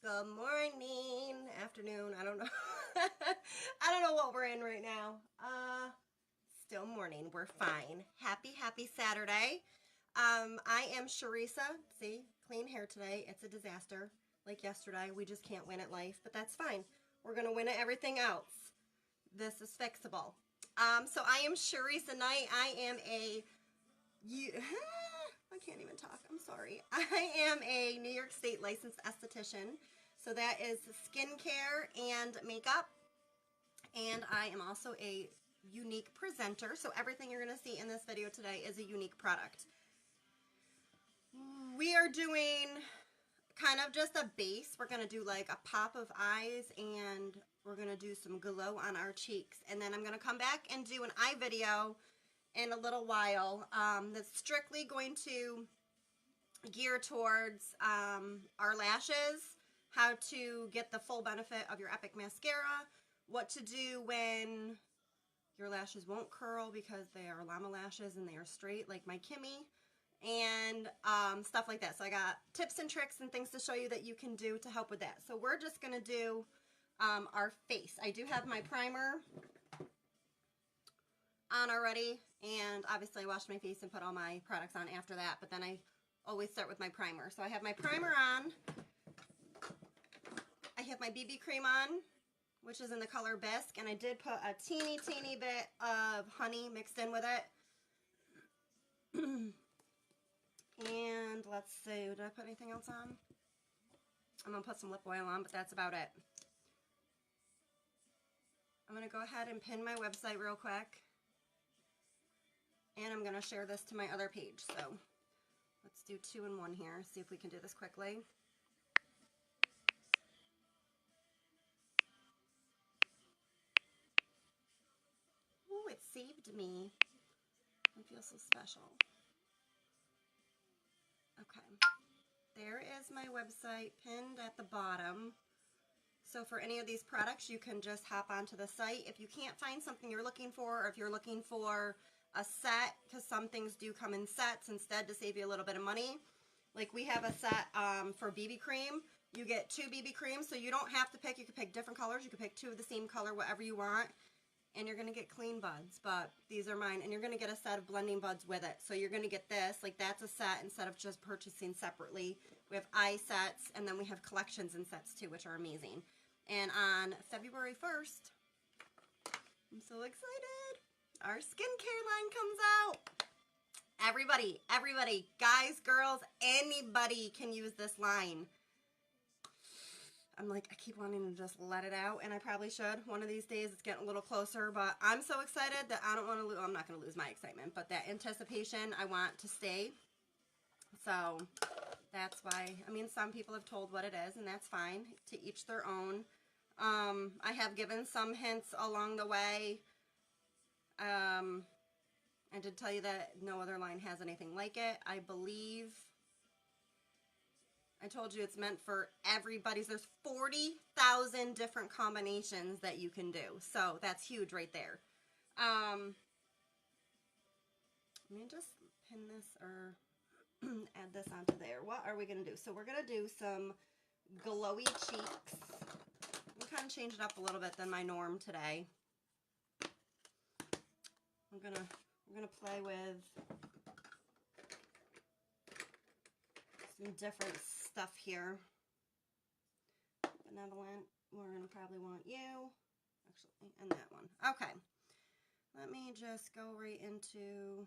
Good morning, afternoon, I don't know. I don't know what we're in right now. Still morning, we're fine. Happy Saturday. I am Sharisa. See, clean hair today. It's a disaster. Like yesterday, we just can't win at life, but that's fine. We're gonna win at everything else. This is fixable. So I am Sharisa Knight. I am I can't even talk. I'm sorry. I am a New York State licensed esthetician. So that is skincare and makeup. And I am also a unique presenter. So everything you're going to see in this video today is a unique product. We are doing kind of just a base. We're going to do like a pop of eyes and we're going to do some glow on our cheeks. And then I'm going to come back and do an eye video in a little while that's strictly going to gear towards our lashes, how to get the full benefit of your Epic Mascara, what to do when your lashes won't curl because they are llama lashes and they are straight like my Kimmy, and stuff like that. So I got tips and tricks and things to show you that you can do to help with that. So we're just going to do our face. I do have my primer on already, and obviously I washed my face and put all my products on after that, but then I always start with my primer. So I have my primer on, I have my BB cream on, which is in the color Bisque, and I did put a teeny bit of honey mixed in with it. And let's see, did I put anything else on? I'm going to put some lip oil on, but that's about it. I'm going to go ahead and pin my website real quick. And I'm going to share this to my other page. So let's do 2 in 1 here. See if we can do this quickly. Ooh, it saved me. I feel so special. Okay. There is my website pinned at the bottom. So for any of these products, you can just hop onto the site. If you can't find something you're looking for, or if you're looking for a set, because some things do come in sets instead to save you a little bit of money. Like we have a set for BB cream. You get 2 BB creams, so you don't have to pick. You can pick different colors. You can pick 2 of the same color, whatever you want. And you're going to get clean buds, but these are mine. And you're going to get a set of blending buds with it. So you're going to get this, like that's a set instead of just purchasing separately. We have eye sets, and then we have collections and sets too, which are amazing. And on February 1st, I'm so excited, our skincare line comes out. Everybody, guys, girls, anybody can use this line. I'm like, I keep wanting to just let it out, and I probably should. One of these days, it's getting a little closer, but I'm so excited that I don't want to lose, I'm not going to lose my excitement, but that anticipation, I want to stay. So that's why, I mean, some people have told what it is, and that's fine, to each their own. I have given some hints along the way. I did tell you that no other line has anything like it. I believe I told you it's meant for everybody's. There's 40,000 different combinations that you can do. So that's huge right there. Let me just pin this or add this onto there. What are we going to do? So we're going to do some glowy cheeks. I'm kind of change it up a little bit than my norm today. We're gonna play with some different stuff here. Benevolent, we're gonna probably want you, actually, and that one. Okay, let me just go right into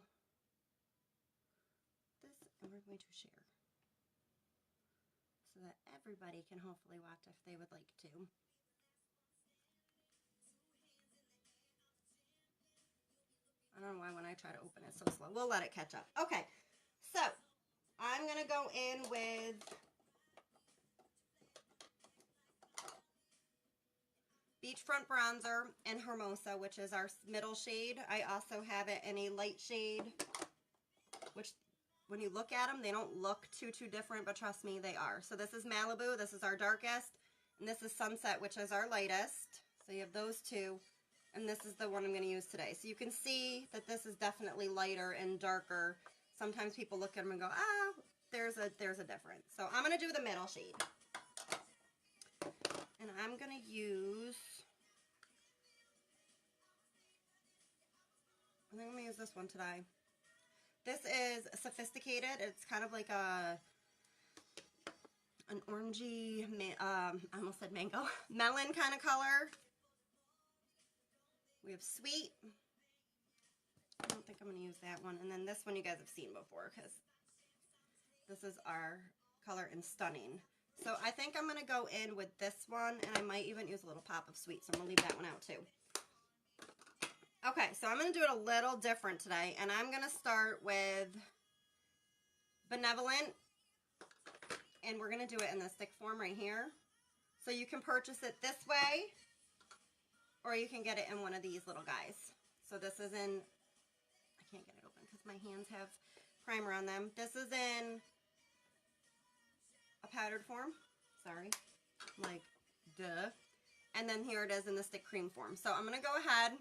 this, and we're going to share so that everybody can hopefully watch if they would like to. I don't know why when I try to open it so slow. We'll let it catch up. Okay, so I'm going to go in with Beachfront Bronzer in Hermosa, which is our middle shade. I also have it in a light shade, which when you look at them, they don't look too different, but trust me, they are. So this is Malibu, this is our darkest, and this is Sunset, which is our lightest. So you have those two. And this is the one I'm going to use today. So you can see that this is definitely lighter and darker. Sometimes people look at them and go, ah, there's a difference. So I'm going to do the middle shade. I'm going to use, I think I'm going to use this one today. This is Sophisticated. It's kind of like an orangey, I almost said mango, melon kind of color. We have Sweet. I don't think I'm going to use that one. And then this one you guys have seen before because this is our color in Stunning. So I think I'm going to go in with this one, and I might even use a little pop of Sweet, so I'm going to leave that one out too. Okay, so I'm going to do it a little different today, and I'm going to start with Benevolent, and we're going to do it in the stick form right here. So you can purchase it this way, or you can get it in one of these little guys. So this is in, I can't get it open because my hands have primer on them. This is in a powdered form, sorry, like duh. And then here it is in the stick cream form. So I'm going to go ahead,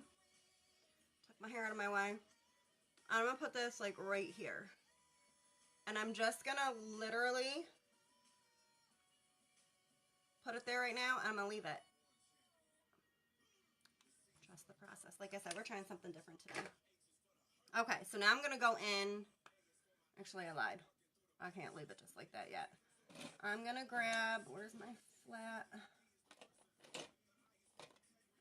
tuck my hair out of my way. I'm going to put this like right here. And I'm just going to literally put it there right now, and I'm going to leave it. Trust the process. Like I said, we're trying something different today. Okay, so now I'm going to go in. Actually, I lied. I can't leave it just like that yet. I'm going to grab, where's my flat?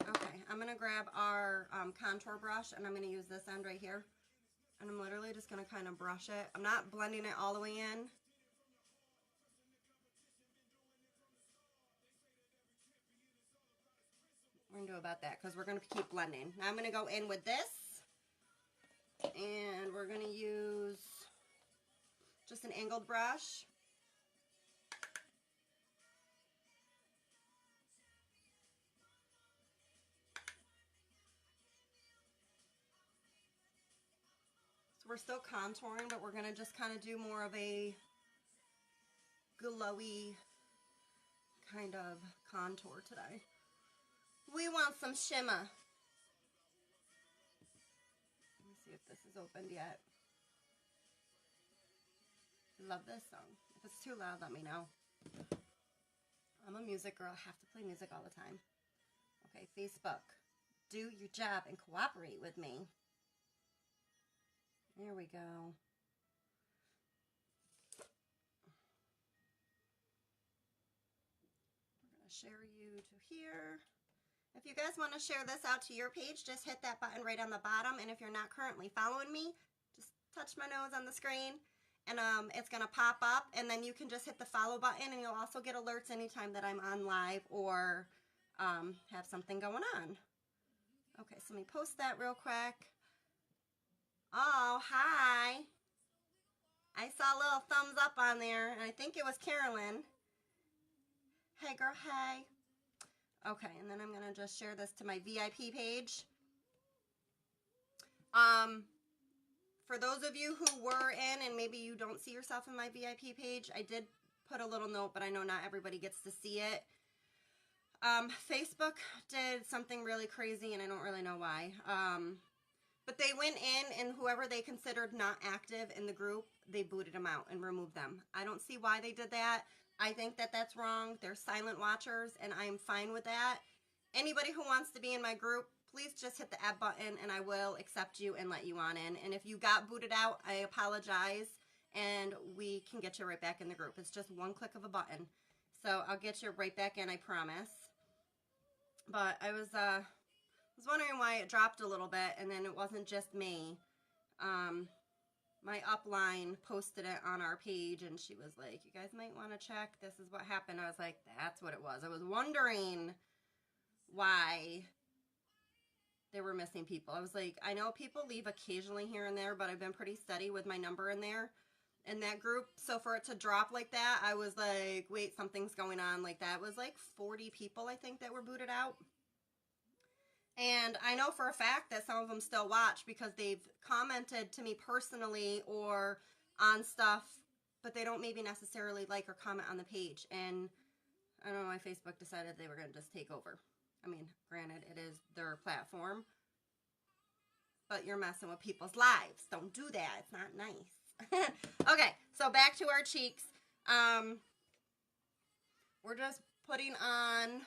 Okay, I'm going to grab our contour brush, and I'm going to use this end right here. And I'm literally just going to kind of brush it. I'm not blending it all the way in. We're going to do about that because we're going to keep blending. Now I'm going to go in with this. And we're going to use just an angled brush. We're still contouring, but we're going to just kind of do more of a glowy kind of contour today. We want some shimmer. Let me see if this is opened yet. Love this song. If it's too loud, let me know. I'm a music girl. I have to play music all the time. Okay, Facebook. Do your job and cooperate with me. There we go. We're going to share you to here. If you guys want to share this out to your page, just hit that button right on the bottom. And if you're not currently following me, just touch my nose on the screen. And it's going to pop up. And then you can just hit the follow button. And you'll also get alerts anytime that I'm on live or have something going on. Okay, so let me post that real quick. Oh, hi. I saw a little thumbs up on there, and I think it was Carolyn. Hey, girl, hey. Okay, and then I'm going to just share this to my VIP page. For those of you who were in and maybe you don't see yourself in my VIP page, I did put a little note, but I know not everybody gets to see it. Facebook did something really crazy, and I don't really know why. But they went in, and whoever they considered not active in the group, they booted them out and removed them. I don't see why they did that. I think that that's wrong. They're silent watchers, and I'm fine with that. Anybody who wants to be in my group, please just hit the add button, and I will accept you and let you on in. And if you got booted out, I apologize, and we can get you right back in the group. It's just one click of a button. So I'll get you right back in, I promise. But I was wondering why it dropped a little bit, and then it wasn't just me. My upline posted it on our page, and she was like, you guys might want to check. This is what happened. I was like, that's what it was. I was wondering why they were missing people. I was like, I know people leave occasionally here and there, but I've been pretty steady with my number in there, in that group. So for it to drop like that, I was like, wait, something's going on. Like, that was like 40 people, I think, that were booted out. And I know for a fact that some of them still watch because they've commented to me personally or on stuff, but they don't maybe necessarily like or comment on the page. And I don't know why Facebook decided they were going to just take over. I mean, granted, it is their platform, but you're messing with people's lives. Don't do that. It's not nice. Okay, so back to our cheeks. We're just putting on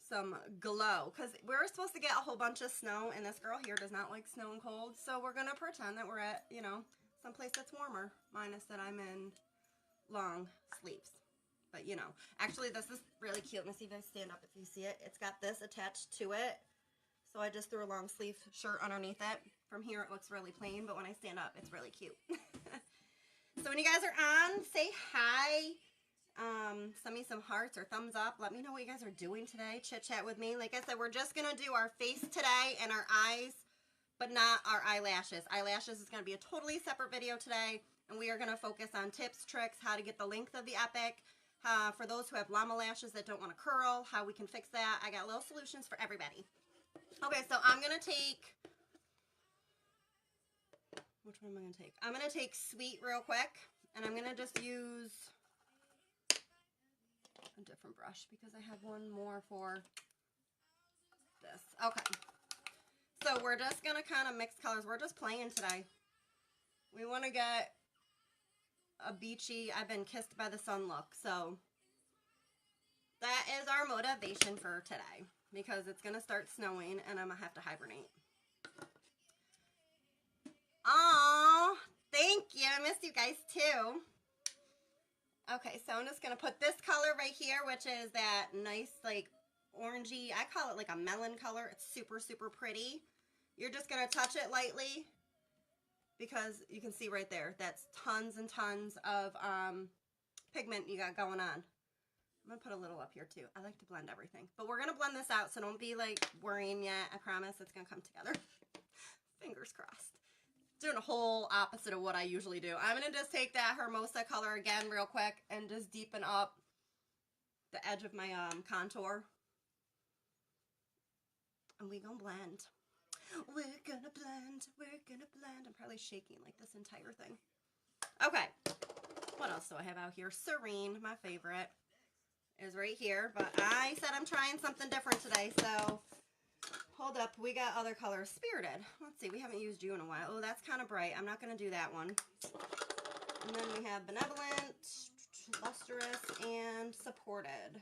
some glow, because we're supposed to get a whole bunch of snow, and this girl here does not like snow and cold, so we're gonna pretend that we're at, you know, someplace that's warmer, minus that I'm in long sleeves. But you know, actually this is really cute. Let me see if I stand up if you see it. It's got this attached to it, so I just threw a long sleeve shirt underneath it. From here it looks really plain, but when I stand up it's really cute. So when you guys are on, say hi. Send me some hearts or thumbs up. Let me know what you guys are doing today. Chit chat with me. Like I said, we're just gonna do our face today and our eyes, but not our eyelashes. Eyelashes is gonna be a totally separate video today, and we are gonna focus on tips, tricks, how to get the length of the Epic. For those who have llama lashes that don't want to curl, how we can fix that. I got little solutions for everybody. Okay, so I'm gonna take, which one am I gonna take? I'm gonna take Sweet real quick, and I'm gonna just use a different brush because I have one more for this. Okay, so we're just gonna kind of mix colors. We're just playing today. We want to get a beachy, I've been kissed by the sun look. So that is our motivation for today, because it's gonna start snowing and I'm gonna have to hibernate. Oh, thank you. I missed you guys too. Okay, so I'm just going to put this color right here, which is that nice, like, orangey, I call it like a melon color. It's super, super pretty. You're just going to touch it lightly, because you can see right there, that's tons and tons of pigment you got going on. I'm going to put a little up here too. I like to blend everything. But we're going to blend this out, so don't be, like, worrying yet. I promise it's going to come together. Fingers crossed. Doing a whole opposite of what I usually do. I'm going to just take that Hermosa color again real quick and just deepen up the edge of my contour. And we gonna blend. We're gonna blend. We're gonna blend. I'm probably shaking like this entire thing. Okay. What else do I have out here? Serene, my favorite, is right here. But I said I'm trying something different today, so hold up, we got other colors. Spirited. Let's see, we haven't used you in a while. Oh, that's kind of bright. I'm not going to do that one. And then we have Benevolent, Lustrous, and Supported.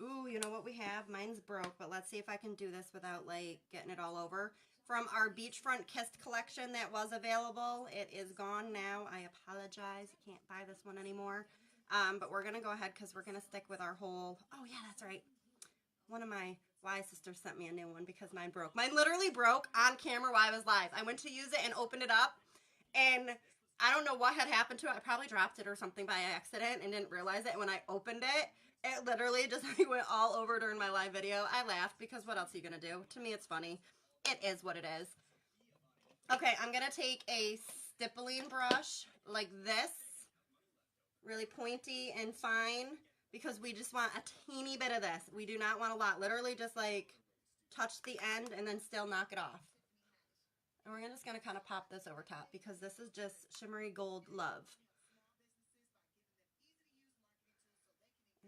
Ooh, you know what we have? Mine's broke, but let's see if I can do this without, like, getting it all over. From our Beachfront Kissed collection that was available. It is gone now. I apologize. You can't buy this one anymore. But we're going to go ahead because we're going to stick with our whole... Oh, yeah, that's right. One of my Y sisters sent me a new one because mine broke. Mine literally broke on camera while I was live. I went to use it and opened it up, and I don't know what had happened to it. I probably dropped it or something by accident and didn't realize it. And when I opened it, it literally just like went all over during my live video. I laughed because what else are you going to do? To me, it's funny. It is what it is. Okay, I'm going to take a stippling brush like this, really pointy and fine, because we just want a teeny bit of this. We do not want a lot. Literally just like touch the end and then still knock it off. And we're just going to kind of pop this over top because this is just Shimmery Gold Love.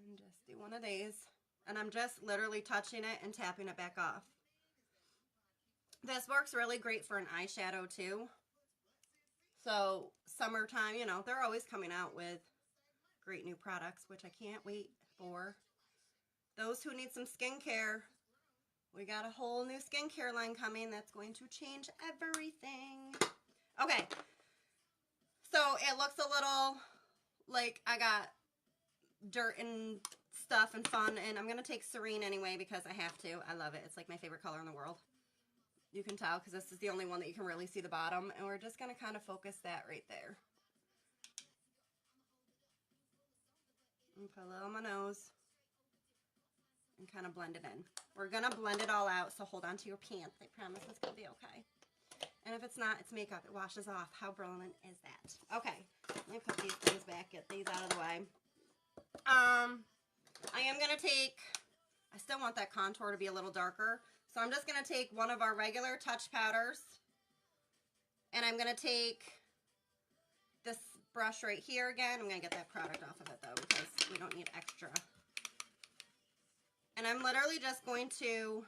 And just do one of these. And I'm just literally touching it and tapping it back off. This works really great for an eyeshadow too. So summertime, you know, they're always coming out with great new products, which I can't wait for. Those who need some skincare, we got a whole new skincare line coming that's going to change everything. Okay, so it looks a little like I got dirt and stuff and fun, and I'm going to take Serene anyway because I have to. I love it. It's like my favorite color in the world. You can tell because this is the only one that you can really see the bottom, and we're just going to kind of focus that right there. And put a little on my nose and kind of blend it in. We're going to blend it all out, so hold on to your pants. I promise it's going to be okay. And if it's not, it's makeup. It washes off. How brilliant is that? Okay, let me put these things back, get these out of the way. I am going to take, I still want that contour to be a little darker, so I'm just going to take one of our regular touch powders, and I'm going to take this brush right here again. I'm going to get that product off of it though because we don't need extra. And I'm literally just going to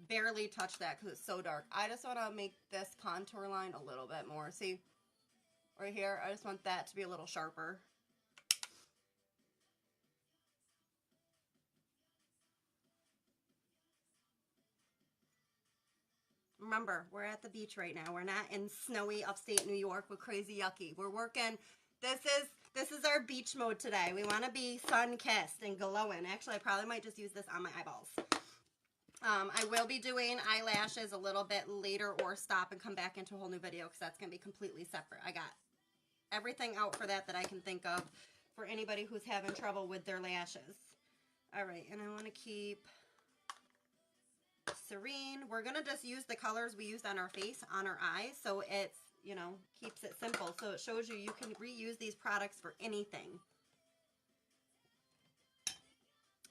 barely touch that because it's so dark. I just want to make this contour line a little bit more. See, right here, I just want that to be a little sharper. Remember, we're at the beach right now. We're not in snowy upstate New York with crazy yucky. We're working. This is our beach mode today. We want to be sun-kissed and glowing. Actually, I probably might just use this on my eyeballs. I will be doing eyelashes a little bit later or stop and come back into a whole new video because that's going to be completely separate. I got everything out for that I can think of for anybody who's having trouble with their lashes. All right, and I want to keep serene. We're going to just use the colors we used on our face, on our eyes, so it's, you know, keeps it simple. So it shows you can reuse these products for anything.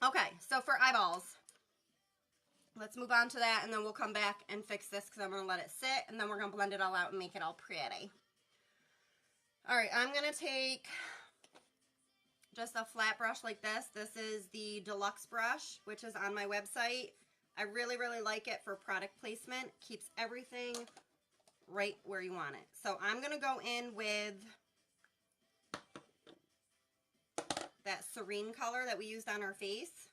Okay, so for eyeballs, let's move on to that, and then we'll come back and fix this because I'm going to let it sit, and then we're going to blend it all out and make it all pretty. All right, I'm going to take just a flat brush like this. This is the Deluxe brush, which is on my website. I really, really like it for product placement. Keeps everything right where you want it. So I'm going to go in with that Serene color that we used on our face.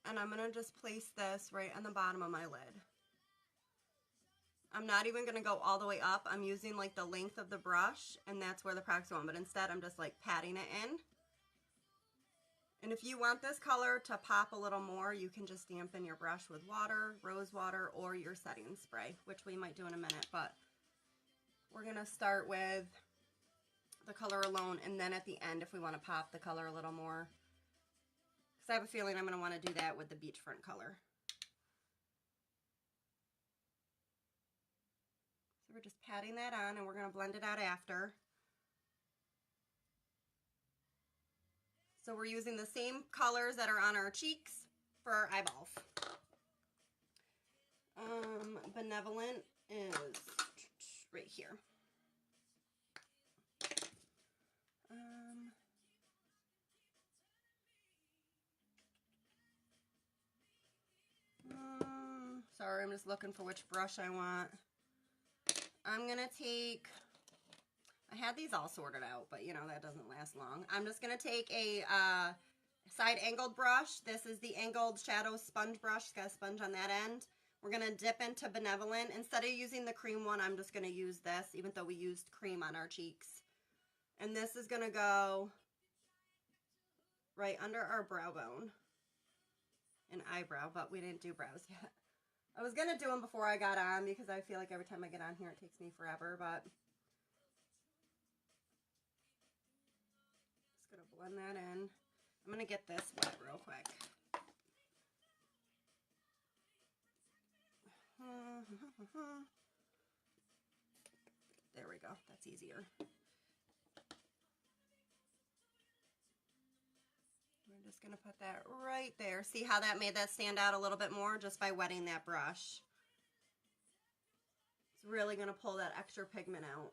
And I'm going to just place this right on the bottom of my lid. I'm not even going to go all the way up. I'm using like the length of the brush, and that's where the product's going. But instead, I'm just like patting it in. And if you want this color to pop a little more, you can just dampen your brush with water, rose water, or your setting spray, which we might do in a minute. But we're going to start with the color alone, and then at the end, if we want to pop the color a little more. Because I have a feeling I'm going to want to do that with the beachfront color. So we're just patting that on, and we're going to blend it out after. So we're using the same colors that are on our cheeks for our eyeballs. Benevolent is right here. Sorry, I'm just looking for which brush I want. I'm going to take, I had these all sorted out, but you know, that doesn't last long. I'm just going to take a side angled brush. This is the angled shadow sponge brush. It's got a sponge on that end. We're going to dip into Benevolent. Instead of using the cream one, I'm just going to use this, even though we used cream on our cheeks. And this is going to go right under our brow bone and eyebrow, but we didn't do brows yet. I was going to do them before I got on because I feel like every time I get on here it takes me forever, but just going to blend that in. I'm going to get this wet real quick. There we go. That's easier. We're just going to put that right there. See how that made that stand out a little bit more just by wetting that brush? It's really going to pull that extra pigment out.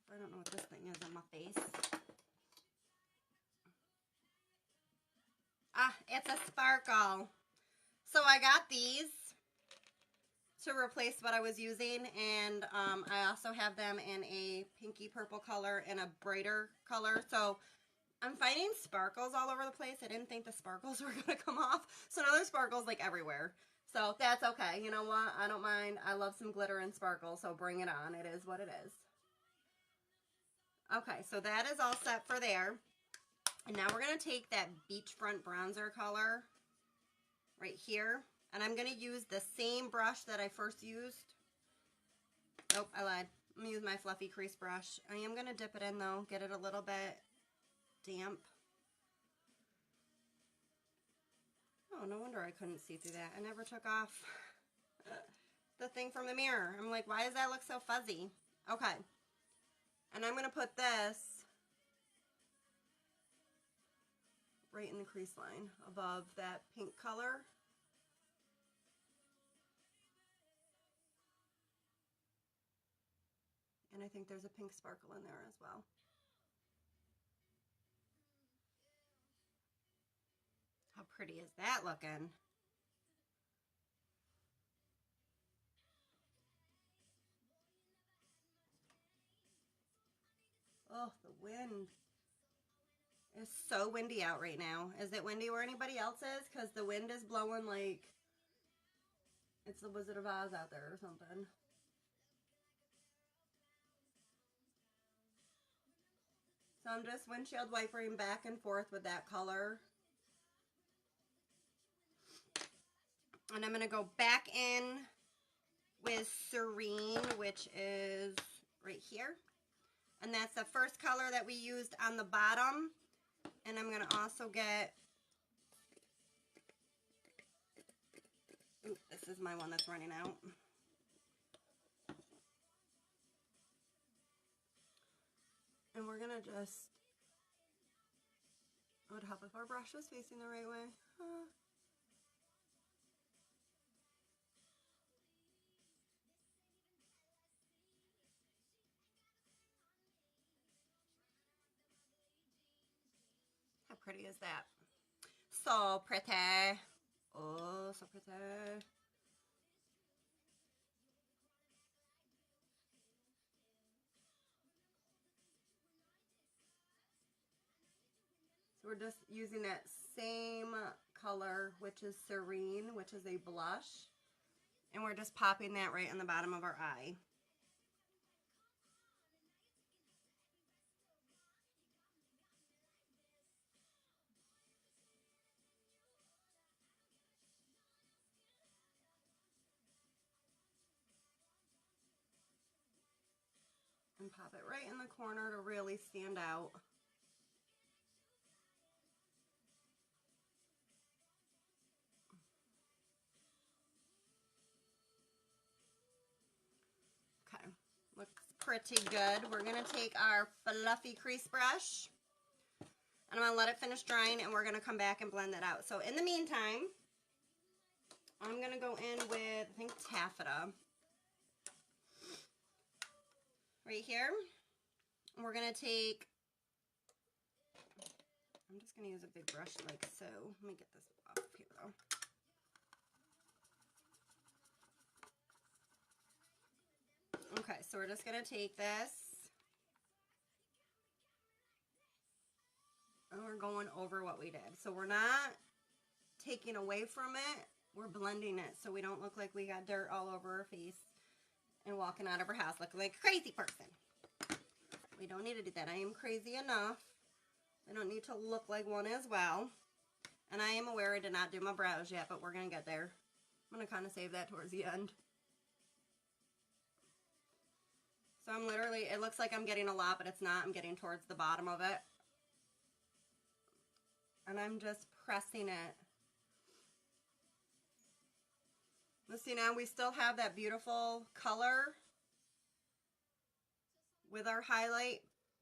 So I don't know what this thing is on my face. Ah, it's a sparkle. So I got these to replace what I was using, and I also have them in a pinky purple color and a brighter color. So I'm finding sparkles all over the place. I didn't think the sparkles were going to come off. So now there's sparkles like everywhere. So that's okay. You know what? I don't mind. I love some glitter and sparkle, so bring it on. It is what it is. Okay, so that is all set for there. And now we're going to take that beachfront bronzer color right here. And I'm going to use the same brush that I first used. Nope, I lied. I'm going to use my fluffy crease brush. I am going to dip it in though, get it a little bit damp. Oh, no wonder I couldn't see through that. I never took off the thing from the mirror. I'm like, why does that look so fuzzy? Okay. And I'm going to put this right in the crease line above that pink color. And I think there's a pink sparkle in there as well. How pretty is that looking? Oh, the wind. It's so windy out right now. Is it windy where anybody else is? Because the wind is blowing like it's the Wizard of Oz out there or something. So I'm just windshield wipering back and forth with that color. And I'm going to go back in with Serene, which is right here. And that's the first color that we used on the bottom. And I'm going to also get, ooh, this is my one that's running out. And we're going to just, it would help if our brush was facing the right way. How pretty is that? So pretty. Oh, so pretty. So we're just using that same color, which is Serene, which is a blush. And we're just popping that right on the bottom of our eye. And pop it right in the corner to really stand out. Okay, looks pretty good. We're gonna take our fluffy crease brush and I'm gonna let it finish drying and we're gonna come back and blend that out. So in the meantime, I'm gonna go in with, I think, taffeta right here. And we're gonna take, I'm just gonna use a big brush like so. Let me get this off here though. Okay, so we're just gonna take this and we're going over what we did. So we're not taking away from it, we're blending it so we don't look like we got dirt all over our face and walking out of our house looking like a crazy person. We don't need to do that. I am crazy enough. I don't need to look like one as well. And I am aware I did not do my brows yet, but we're going to get there. I'm going to kind of save that towards the end. So I'm literally, it looks like I'm getting a lot, but it's not. I'm getting towards the bottom of it. And I'm just pressing it. Let's see, now we still have that beautiful color with our highlight,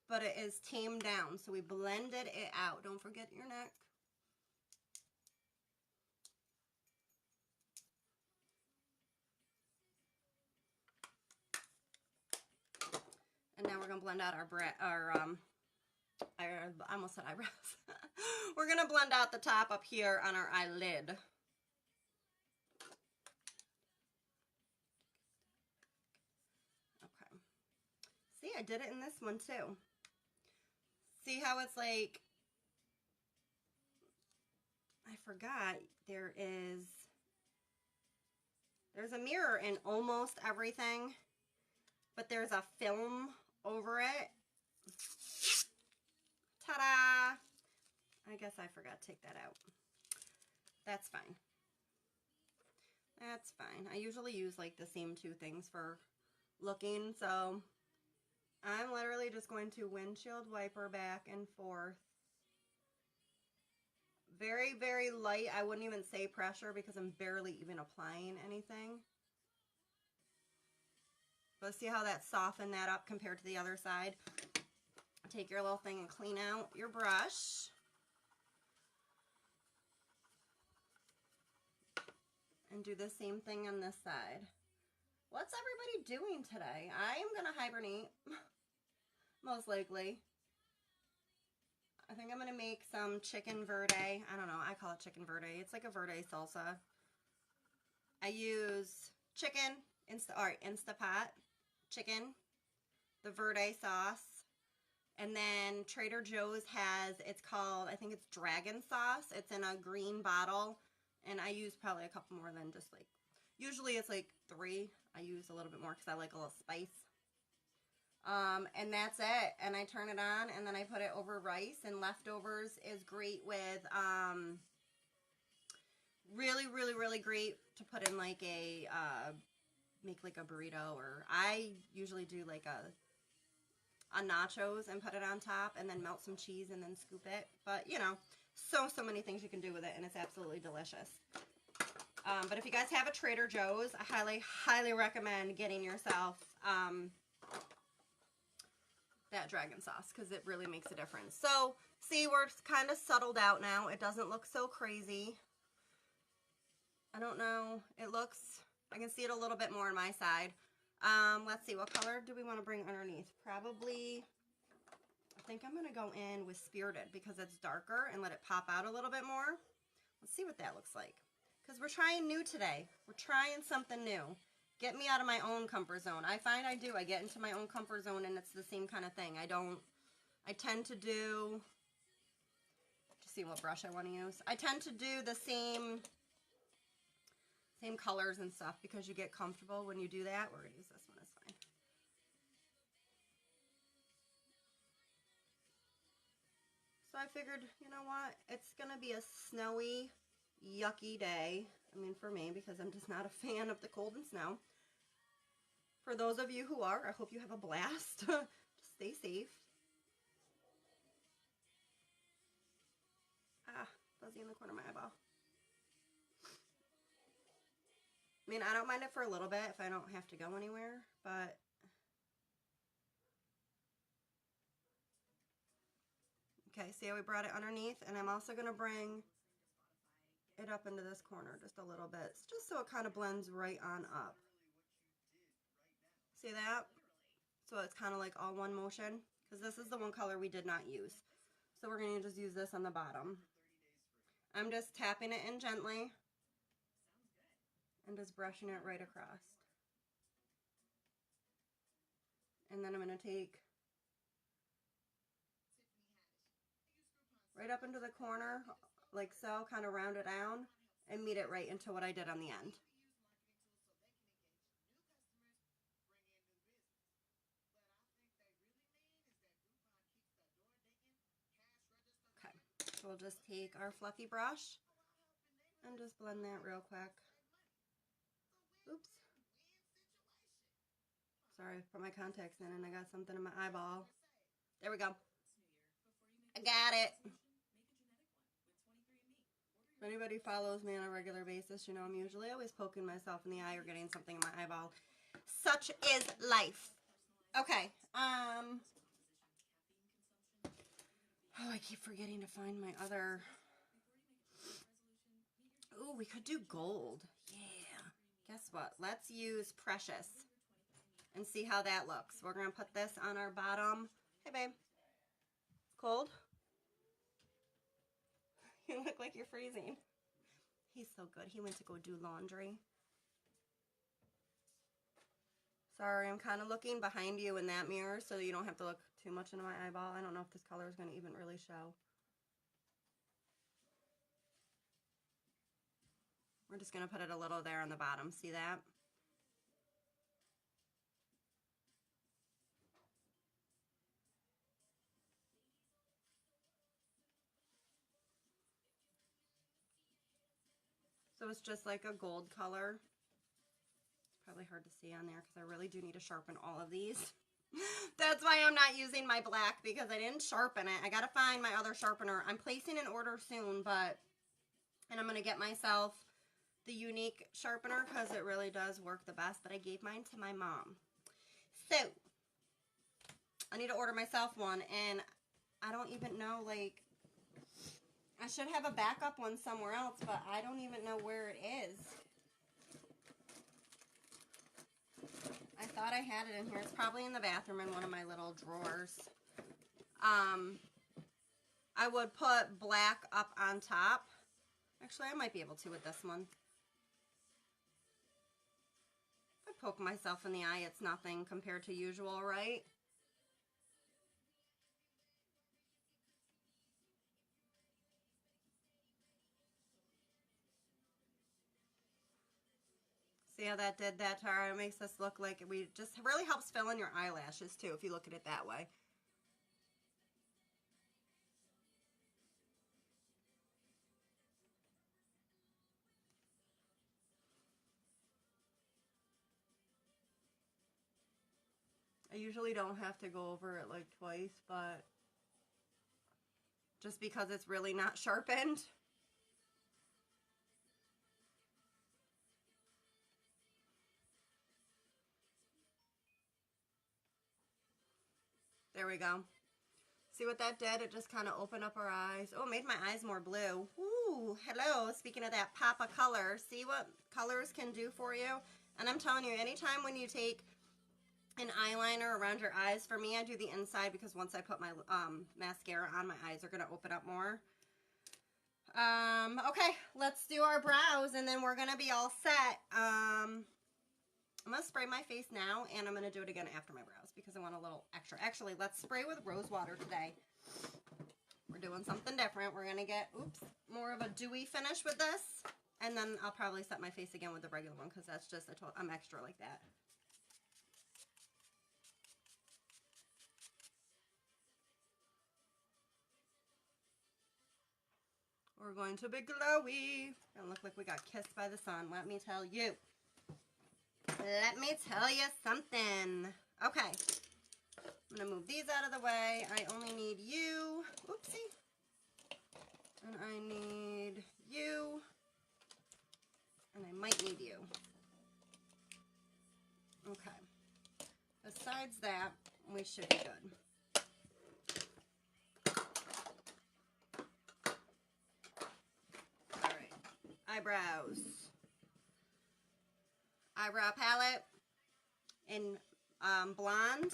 but it is tamed down. So we blended it out. Don't forget your neck. And now we're going to blend out I almost said eyebrows. We're going to blend out the top up here on our eyelid. Okay. See, I did it in this one too. See how it's like, I forgot, there's a mirror in almost everything, but there's a film over it. Ta-da! I guess I forgot to take that out. That's fine. That's fine. I usually use like the same two things for looking, so I'm literally just going to windshield wiper back and forth. Very, very light. I wouldn't even say pressure because I'm barely even applying anything. But see how that softened that up compared to the other side? Take your little thing and clean out your brush. And do the same thing on this side. What's everybody doing today? I am going to hibernate. Most likely. I think I'm going to make some chicken verde. I don't know. I call it chicken verde. It's like a verde salsa. I use chicken, Instapot chicken, the verde sauce, And then Trader Joe's has, it's called, I think it's Dragon Sauce. It's in a green bottle. And I use probably a couple more than just like, usually it's like 3. I use a little bit more because I like a little spice. And that's it. And I turn it on and then I put it over rice, and leftovers is great with, really, really, really great to put in like a, make like a burrito, or I usually do like a nachos and put it on top and then melt some cheese and then scoop it. But you know, so many things you can do with it, and it's absolutely delicious. But if you guys have a Trader Joe's, I highly, highly recommend getting yourself, that dragon sauce, because it really makes a difference. So, see, we're kind of settled out now. It doesn't look so crazy. I don't know. It looks, I can see it a little bit more on my side. Let's see, what color do we want to bring underneath? Probably, I think I'm going to go in with Spirited because it's darker and let it pop out a little bit more. Let's see what that looks like. Because we're trying new today. We're trying something new. Get me out of my own comfort zone. I find I do. I get into my own comfort zone and it's the same kind of thing. I tend to do, just see what brush I want to use. I tend to do the same colors and stuff because you get comfortable when you do that. We're going to use this one, it's fine. So I figured, you know what? It's going to be a snowy, yucky day. I mean, for me, because I'm just not a fan of the cold and snow. For those of you who are, I hope you have a blast. Just stay safe. Ah, fuzzy in the corner of my eyeball. I mean, I don't mind it for a little bit if I don't have to go anywhere, but okay, see how we brought it underneath? And I'm also going to bring it up into this corner just a little bit, just so it kind of blends right on up. See that? So it's kind of like all one motion, because this is the one color we did not use. So we're going to just use this on the bottom. I'm just tapping it in gently and just brushing it right across. And then I'm going to take right up into the corner, like so, kind of round it down, and meet it right into what I did on the end. Okay, so we'll just take our fluffy brush and just blend that real quick. Oops. Sorry, I put my contacts in and I got something in my eyeball. There we go. I got it. If anybody follows me on a regular basis, you know I'm usually always poking myself in the eye or getting something in my eyeball. Such is life. Okay. Oh, I keep forgetting to find my other. Ooh, we could do gold. Yeah. Guess what? Let's use Precious and see how that looks. We're going to put this on our bottom. Hey, babe. Cold? You look like you're freezing. He's so good. He went to go do laundry. Sorry, I'm kind of looking behind you in that mirror so you don't have to look too much into my eyeball. I don't know if this color is going to even really show. We're just going to put it a little there on the bottom. See that? So it's just like a gold color. It's probably hard to see on there because I really do need to sharpen all of these. That's why I'm not using my black, because I didn't sharpen it. I got to find my other sharpener. I'm placing an order soon, and I'm going to get myself the Unique sharpener because it really does work the best, but I gave mine to my mom. So, I need to order myself one, and I don't even know, like, I should have a backup one somewhere else, but I don't even know where it is. I thought I had it in here. It's probably in the bathroom in one of my little drawers. I would put black up on top. Actually, I might be able to with this one. If I poke myself in the eye, it's nothing compared to usual, right? See how that did that, Tara? It makes us look like we just really helps fill in your eyelashes too, if you look at it that way. I usually don't have to go over it like twice, but just because it's really not sharpened. There we go. See what that did? It just kind of opened up our eyes. Oh, it made my eyes more blue. Ooh, hello. Speaking of that pop of color, see what colors can do for you? And I'm telling you, anytime when you take an eyeliner around your eyes, for me, I do the inside because once I put my mascara on, my eyes are going to open up more. Okay, let's do our brows and then we're going to be all set. I'm going to spray my face now and I'm going to do it again after my brows because I want a little extra. Actually, let's spray with rose water today. We're doing something different. We're going to get, more of a dewy finish with this. And then I'll probably set my face again with the regular one because that's just, I'm extra like that. We're going to be glowy. Gonna look like we got kissed by the sun, let me tell you. Let me tell you something. Okay. I'm gonna move these out of the way. I only need you. Oopsie. And I need you. And I might need you. Okay. Besides that, we should be good. Eyebrows. Eyebrow palette in blonde.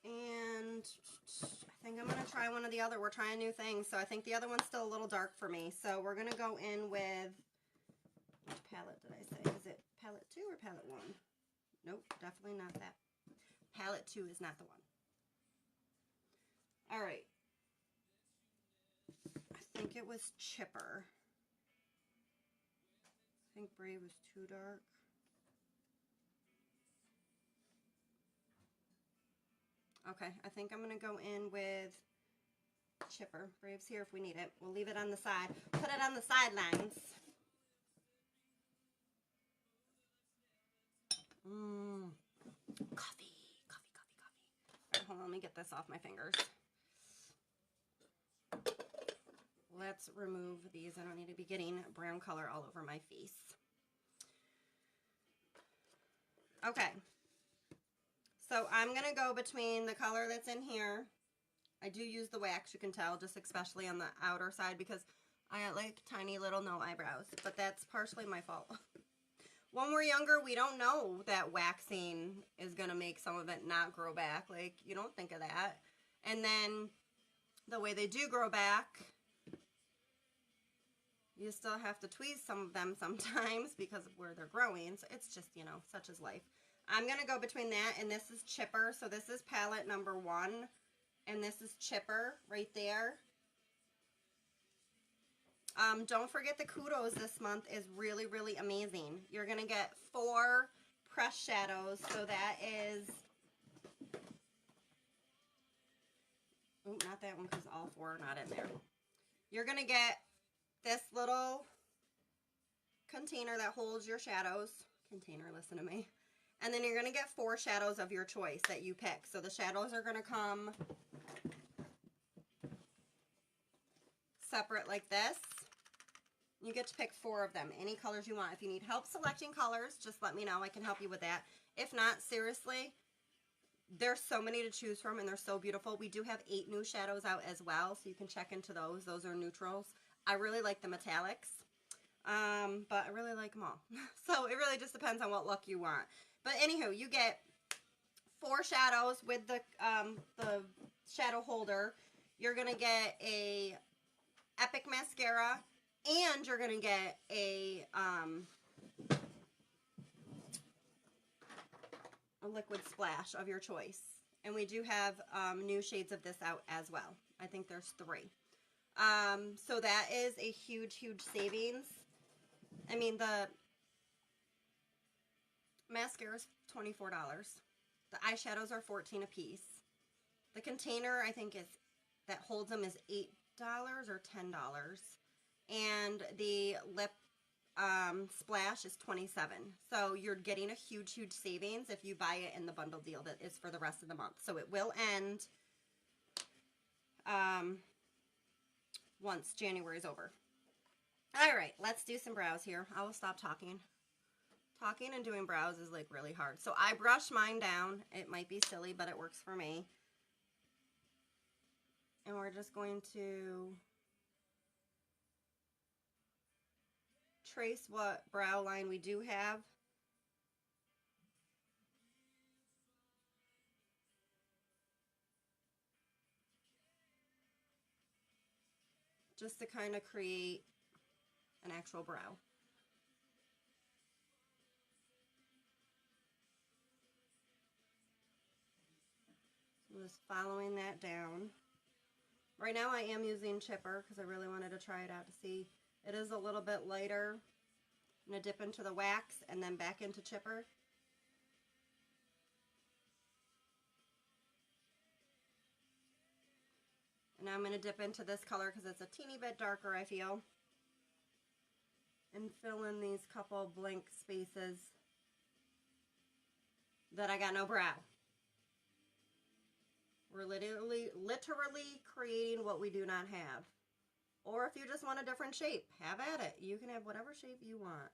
And I think I'm going to try one of the other. We're trying new things, so I think the other one's still a little dark for me. So we're going to go in with, which palette did I say? Is it palette 2 or palette 1? Nope, definitely not that. Palette 2 is not the one. All right. I think it was Chipper. I think Brave was too dark. Okay, I think I'm going to go in with Chipper. Brave's here if we need it. We'll leave it on the side. Put it on the sidelines. Coffee. All right, hold on, let me get this off my fingers. Let's remove these. I don't need to be getting brown color all over my face. Okay. So I'm going to go between the color that's in here. I do use the wax, you can tell, just especially on the outer side because I got like tiny little no eyebrows. But that's partially my fault. When we're younger, we don't know that waxing is going to make some of it not grow back. Like, you don't think of that. And then the way they do grow back, you still have to tweeze some of them sometimes because of where they're growing. So it's just, you know, such is life. I'm going to go between that and this is Chipper. So this is palette number 1 and this is Chipper right there. Don't forget the Kudos this month is really, really amazing. You're going to get 4 press shadows. So that is, oh, not that one because all 4 are not in there. You're going to get this little container that holds your shadows. Container, listen to me. And then you're going to get 4 shadows of your choice that you pick. So the shadows are going to come separate like this. You get to pick 4 of them, any colors you want. If you need help selecting colors, just let me know. I can help you with that. If not, seriously, there's so many to choose from and they're so beautiful. We do have 8 new shadows out as well, so you can check into those. Those are neutrals. I really like the metallics, but I really like them all. So it really just depends on what look you want. But anywho, you get 4 shadows with the shadow holder. You're going to get a Epic mascara and you're going to get a liquid splash of your choice. And we do have new shades of this out as well. I think there's 3. So that is a huge, huge savings. I mean, the mascara is $24. The eyeshadows are $14 a piece. The container, I think, is that holds them is $8 or $10. And the lip splash is $27. So you're getting a huge, huge savings if you buy it in the bundle deal that is for the rest of the month. So it will end once January is over. All right, let's do some brows here. I will stop talking. Talking and doing brows is like really hard. So I brush mine down. It might be silly, but it works for me. And we're just going to trace what brow line we do have. Just to kind of create an actual brow. So I'm just following that down. Right now I am using chipper because I really wanted to try it out to see. It is a little bit lighter. I'm going to dip into the wax and then back into chipper. And now I'm going to dip into this color because it's a teeny bit darker, I feel. And fill in these couple blank spaces that I got no brow. We're literally creating what we do not have. Or if you just want a different shape, have at it. You can have whatever shape you want.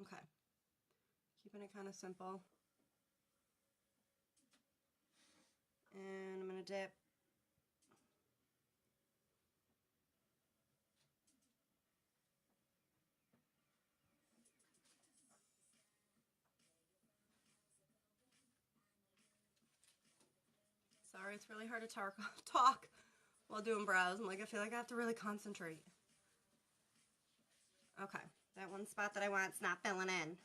Okay. Keeping it kind of simple. And I'm going to dip. Sorry, it's really hard to talk while doing brows. I'm like, I feel like I have to really concentrate. Okay, that one spot that I want, it's not filling in.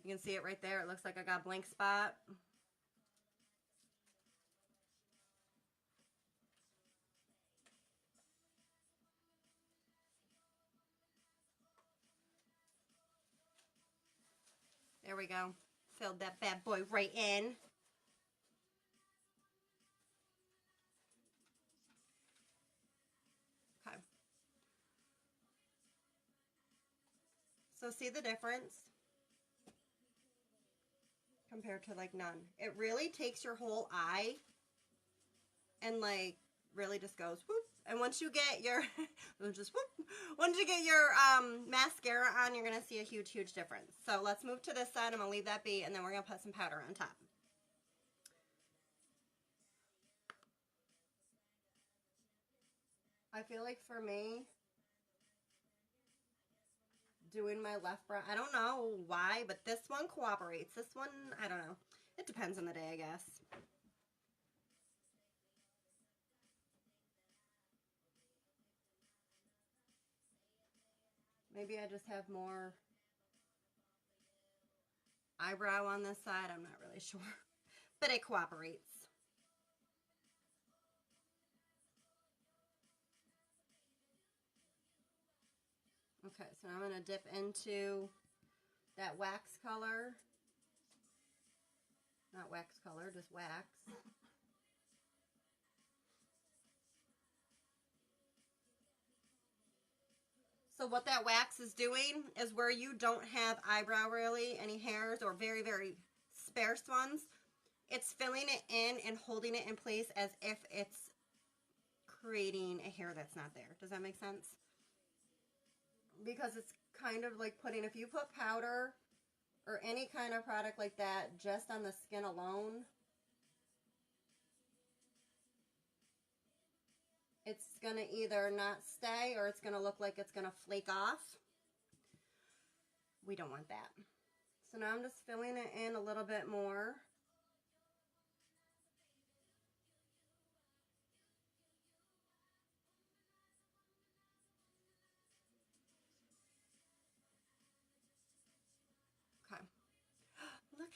You can see it right there. It looks like I got a blank spot. There we go. Filled that bad boy right in. Okay. So see the difference compared to like none. It really takes your whole eye and like really just goes whoop. And once you get your just whoop, once you get your mascara on, you're gonna see a huge, huge difference. So let's move to this side. I'm gonna leave that be, and then we're gonna put some powder on top. I feel like for me, doing my left brow, I don't know why, but this one cooperates. This one, I don't know. It depends on the day, I guess. Maybe I just have more eyebrow on this side. I'm not really sure. But it cooperates. Okay, so I'm going to dip into that wax color. Not wax color, just wax. So what that wax is doing is where you don't have eyebrow really, any hairs or very, very sparse ones, it's filling it in and holding it in place as if it's creating a hair that's not there. Does that make sense? Because it's kind of like putting, if you put powder or any kind of product like that just on the skin alone, it's going to either not stay or it's going to look like it's going to flake off. We don't want that. So now I'm just filling it in a little bit more.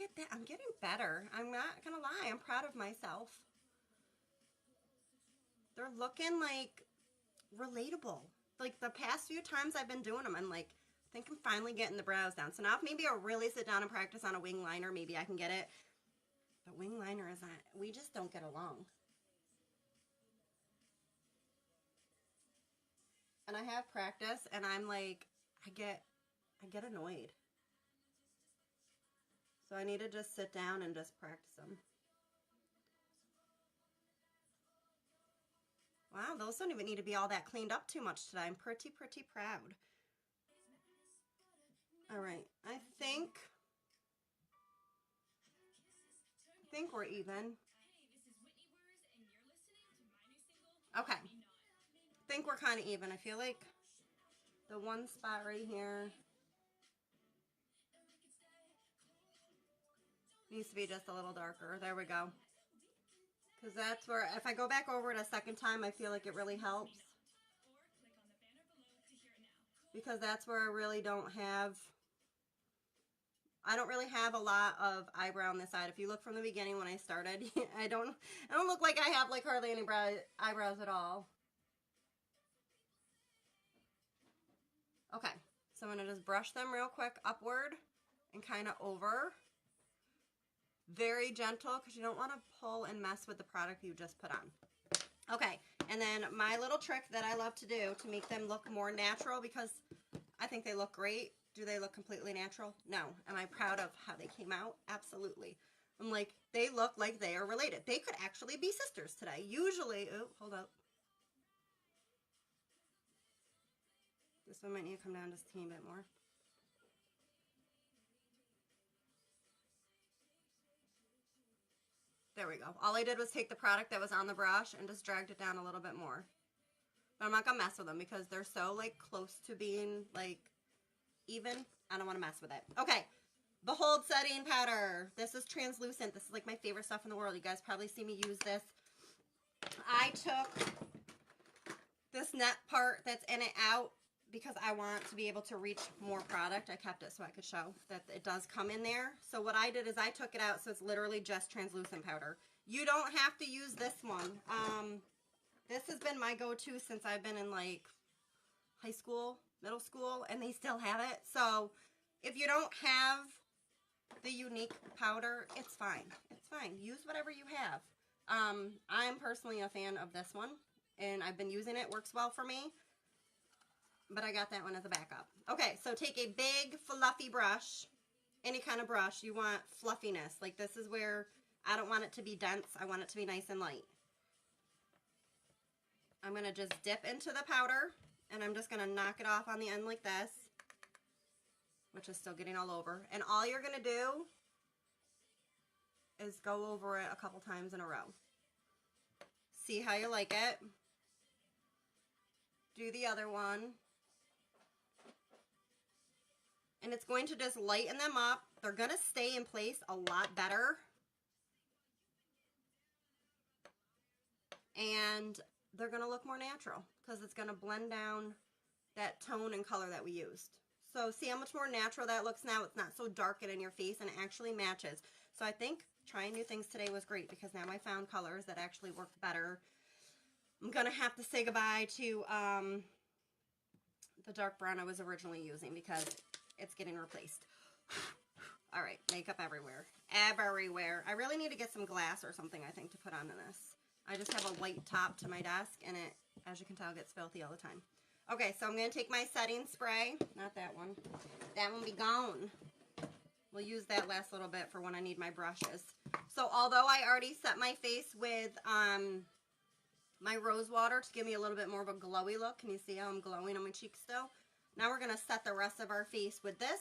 look at that. I'm getting better. I'm not going to lie. I'm proud of myself. They're looking like relatable. Like the past few times I've been doing them, I'm like, I think I'm finally getting the brows down. So now if maybe I'll really sit down and practice on a wing liner, maybe I can get it. But wing liner is not, we just don't get along. And I have practice and I'm like, I get annoyed. So I need to just sit down and just practice them. Wow, those don't even need to be all that cleaned up too much today. I'm pretty proud. All right, I think we're even. Okay, I think we're kind of even. I feel like the one spot right here needs to be just a little darker. There we go. Because that's where, if I go back over it a second time, I feel like it really helps. Because that's where I really don't have, I don't really have a lot of eyebrow on this side. If you look from the beginning when I started, I don't look like I have like hardly any eyebrows at all. Okay, so I'm going to just brush them real quick upward and kind of over. Very gentle because you don't want to pull and mess with the product you just put on. Okay, and then my little trick that I love to do to make them look more natural, because I think they look great. Do they look completely natural? No. Am I proud of how they came out? Absolutely. I'm like, they look like they are related. They could actually be sisters today. Usually, oh, hold up. This one might need to come down just a teeny bit more. There we go. All I did was take the product that was on the brush and just dragged it down a little bit more. But I'm not going to mess with them because they're so like close to being like even. I don't want to mess with it. Okay. Behold setting powder. This is translucent. This is like my favorite stuff in the world. You guys probably see me use this. I took this net part that's in it out because I want to be able to reach more product. I kept it so I could show that it does come in there. So what I did is I took it out so it's literally just translucent powder. You don't have to use this one. This has been my go-to since I've been in like high school, middle school, and they still have it. So if you don't have the unique powder, it's fine. It's fine. Use whatever you have. I'm personally a fan of this one, and I've been using it. Works well for me. But I got that one as a backup. Okay, so take a big fluffy brush, any kind of brush. You want fluffiness. Like this is where I don't want it to be dense. I want it to be nice and light. I'm going to just dip into the powder, and I'm just going to knock it off on the end like this, which is still getting all over. And all you're going to do is go over it a couple times in a row. See how you like it. Do the other one. And it's going to just lighten them up. They're going to stay in place a lot better. And they're going to look more natural because it's going to blend down that tone and color that we used. So see how much more natural that looks now? It's not so dark and in your face, and it actually matches. So I think trying new things today was great because now I found colors that actually work better. I'm going to have to say goodbye to the dark brown I was originally using because it's getting replaced. All right, makeup everywhere. Everywhere. I really need to get some glass or something, I think, to put on this. I just have a white top to my desk, and it, as you can tell, gets filthy all the time. Okay, so I'm going to take my setting spray. Not that one. That one be gone. We'll use that last little bit for when I need my brushes. So although I already set my face with my rose water to give me a little bit more of a glowy look. Can you see how I'm glowing on my cheeks still? Now we're going to set the rest of our face with this.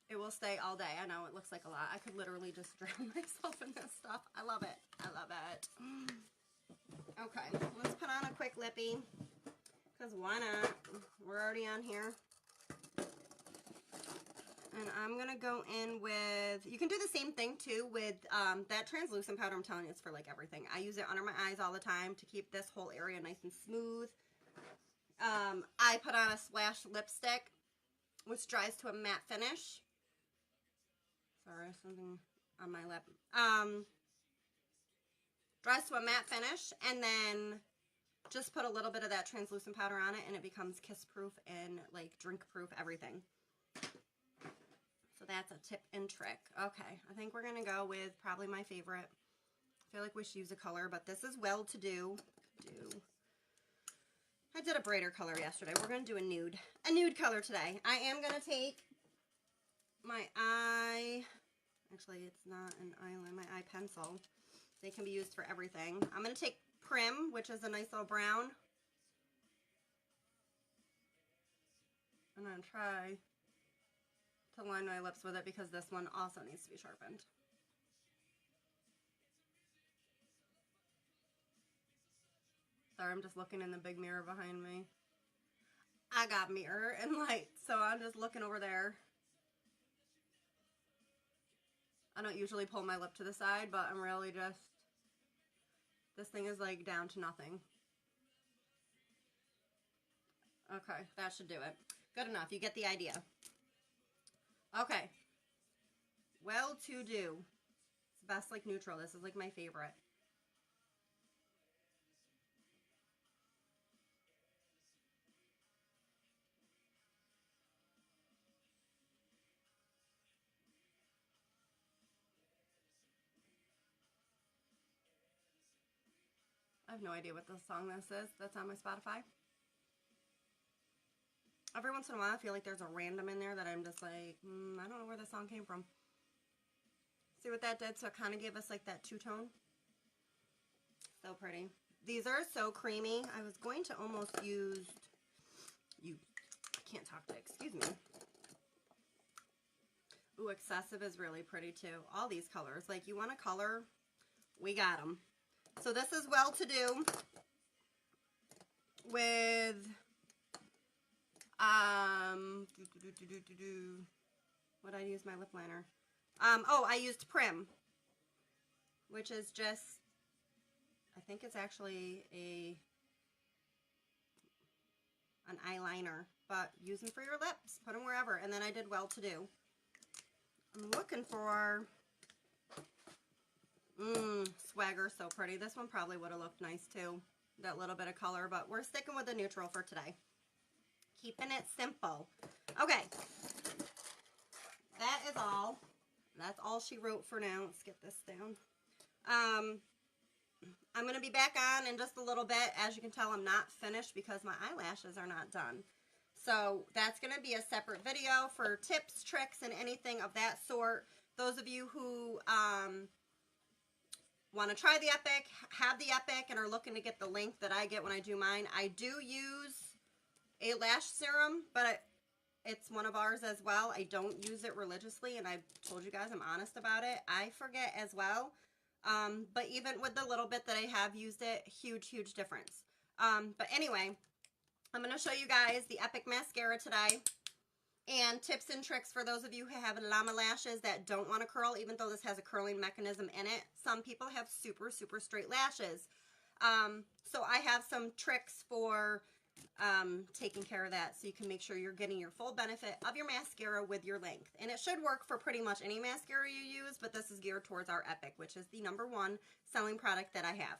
It will stay all day. I know it looks like a lot. I could literally just drown myself in this stuff. I love it. I love it. Okay, let's put on a quick lippy. Because why not? We're already on here. And I'm going to go in with, you can do the same thing too with that translucent powder. I'm telling you, it's for like everything. I use it under my eyes all the time to keep this whole area nice and smooth. I put on a Splash lipstick, which dries to a matte finish. Sorry, something on my lip. Dries to a matte finish, and then just put a little bit of that translucent powder on it, and it becomes kiss proof and like drink proof, everything. So that's a tip and trick. Okay, I think we're gonna go with probably my favorite. I feel like we should use a color, but this is Well To Do. I did a brighter color yesterday. We're gonna do a nude color today. I am gonna take my eye, actually it's not an eyeliner, my eye pencil. They can be used for everything. I'm gonna take Prim, which is a nice little brown. I'm gonna try to line my lips with it because this one also needs to be sharpened. Sorry, I'm just looking in the big mirror behind me. I got mirror and light, so I'm just looking over there. I don't usually pull my lip to the side, but I'm really just, this thing is like down to nothing. Okay, that should do it. Good enough, you get the idea. Okay. Well To Do. It's best like neutral. This is like my favorite. I have no idea what the song this is. That's on my Spotify. Every once in a while, I feel like there's a random in there that I'm just like, I don't know where the song came from. See what that did? So it kind of gave us like that two-tone. So pretty. These are so creamy. I was going to almost use, I can't talk to, excuse me. Ooh, Excessive is really pretty too. All these colors. Like, you want a color? We got them. So this is Well To Do with, what did I use my lip liner? Oh, I used Prim, which is just, I think it's actually an eyeliner, but use them for your lips. Put them wherever. And then I did Well To Do. I'm looking for, Swagger, so pretty. This one probably would have looked nice too. That little bit of color, but we're sticking with the neutral for today. Keeping it simple. Okay. That is all. That's all she wrote for now. Let's get this down. I'm going to be back on in just a little bit. As you can tell, I'm not finished because my eyelashes are not done. So that's going to be a separate video for tips, tricks, and anything of that sort. Those of you who want to try the Epic, have the Epic, and are looking to get the length that I get when I do mine, I do use a lash serum, but it's one of ours as well. I don't use it religiously, and I've told you guys I'm honest about it. I forget as well. But even with the little bit that I have used it, huge difference. But anyway, I'm going to show you guys the Epic Mascara today. And tips and tricks for those of you who have llama lashes that don't want to curl, even though this has a curling mechanism in it. Some people have super straight lashes. So I have some tricks for taking care of that so you can make sure you're getting your full benefit of your mascara with your length. And it should work for pretty much any mascara you use, but this is geared towards our Epic, which is the #1 selling product that I have.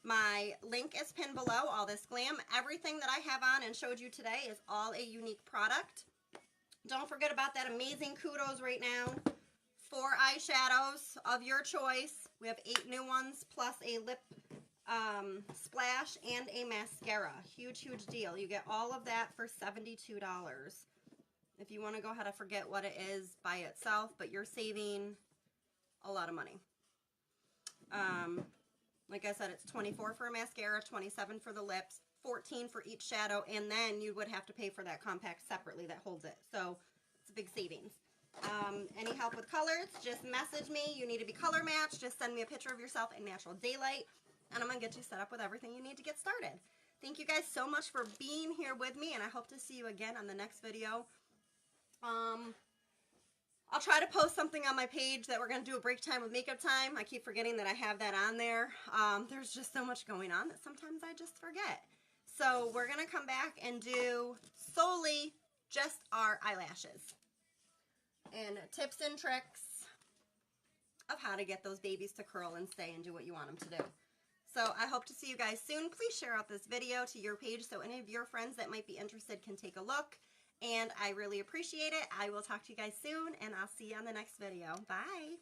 My link is pinned below, all this glam. Everything that I have on and showed you today is all a unique product. Don't forget about that amazing kudos right now. 4 eyeshadows of your choice. We have 8 new ones plus a lip splash and a mascara. Huge deal. You get all of that for $72. If you want to go ahead, I forget what it is by itself, but you're saving a lot of money. Like I said, it's $24 for a mascara, $27 for the lips, $14 for each shadow, and then you would have to pay for that compact separately that holds it. So it's a big savings. Any help with colors, just message me. You need to be color matched. Just send me a picture of yourself in natural daylight, and I'm going to get you set up with everything you need to get started. Thank you guys so much for being here with me, and I hope to see you again on the next video. I'll try to post something on my page that we're going to do a break time with makeup time. I keep forgetting that I have that on there. There's just so much going on that sometimes I just forget. So we're going to come back and do solely just our eyelashes and tips and tricks of how to get those babies to curl and stay and do what you want them to do. So I hope to see you guys soon. Please share out this video to your page so any of your friends that might be interested can take a look. And I really appreciate it. I will talk to you guys soon, and I'll see you on the next video. Bye.